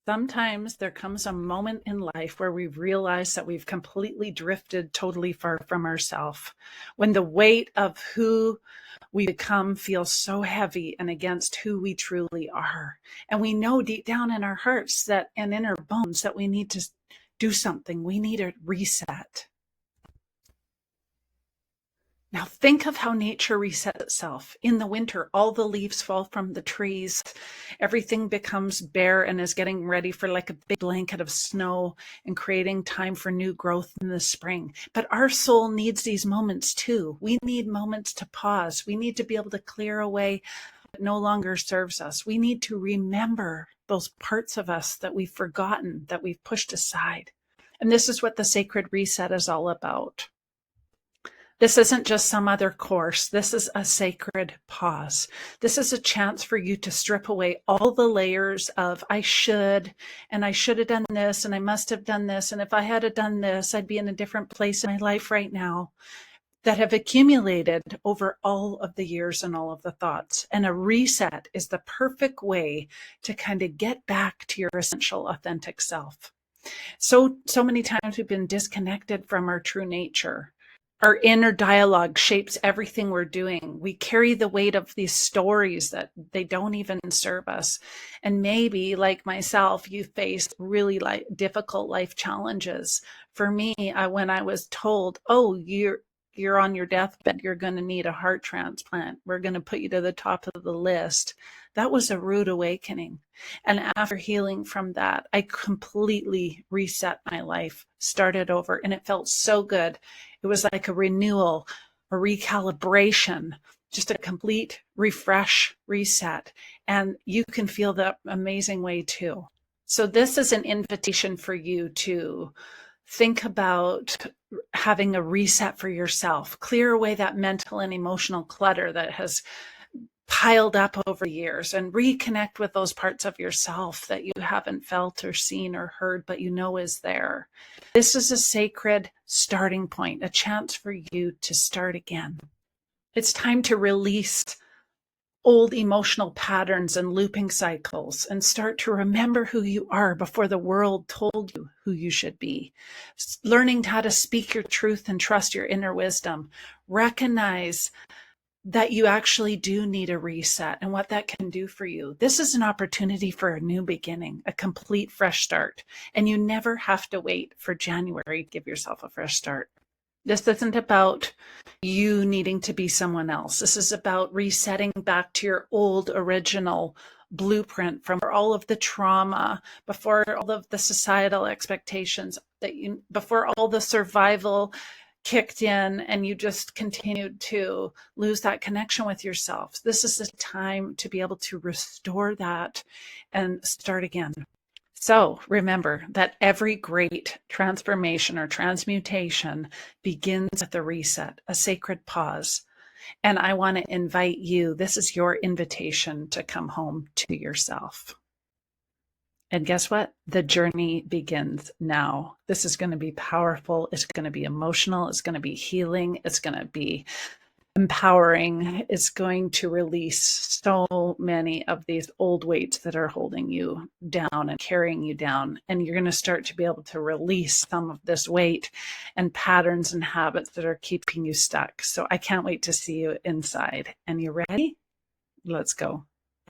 Sometimes there comes a moment in life where we realize that we've completely drifted totally far from ourselves, when the weight of who we become feels so heavy and against who we truly are. And we know deep down in our hearts that and in our bones that we need to do something. We need a reset. Now think of how nature resets itself. In the winter, all the leaves fall from the trees. Everything becomes bare and is getting ready for like a big blanket of snow and creating time for new growth in the spring. But our soul needs these moments too. We need moments to pause. We need to be able to clear away what no longer serves us. We need to remember those parts of us that we've forgotten, that we've pushed aside. And this is what the sacred reset is all about. This isn't just some other course. This is a sacred pause. This is a chance for you to strip away all the layers of I should, and I should have done this, and I must have done this, and if I had done this, I'd be in a different place in my life right now, that have accumulated over all of the years and all of the thoughts. And a reset is the perfect way to kind of get back to your essential, authentic self. So many times we've been disconnected from our true nature. Our inner dialogue shapes everything we're doing. We carry the weight of these stories that they don't even serve us. And maybe, like myself, you faced really difficult life challenges. For me, when I was told, oh, you're on your deathbed, you're going to need a heart transplant, we're going to put you to the top of the list, that was a rude awakening. And after healing from that, I completely reset my life, started over, and it felt so good. It was like a renewal, a recalibration, just a complete refresh, reset. And you can feel that amazing way too. So this is an invitation for you to think about having a reset for yourself. Clear away that mental and emotional clutter that has piled up over the years, and reconnect with those parts of yourself that you haven't felt or seen or heard, but you know is there. This is a sacred starting point, a chance for you to start again. It's time to release old emotional patterns and looping cycles and start to remember who you are before the world told you who you should be. Learning how to speak your truth and trust your inner wisdom. Recognize that you actually do need a reset and what that can do for you. This is an opportunity for a new beginning, a complete fresh start. And you never have to wait for January to give yourself a fresh start. This isn't about you needing to be someone else. This is about resetting back to your old original blueprint from all of the trauma, before all of the societal expectations, before all the survival kicked in and you just continued to lose that connection with yourself. This is the time to be able to restore that and start again. So remember that every great transformation or transmutation begins with a reset, a sacred pause. And I want to invite you, this is your invitation to come home to yourself. And guess what? The journey begins now. This is going to be powerful. It's going to be emotional. It's going to be healing. It's going to be empowering. It's going to release so many of these old weights that are holding you down and carrying you down. And you're going to start to be able to release some of this weight and patterns and habits that are keeping you stuck. So I can't wait to see you inside. And you ready? Let's go.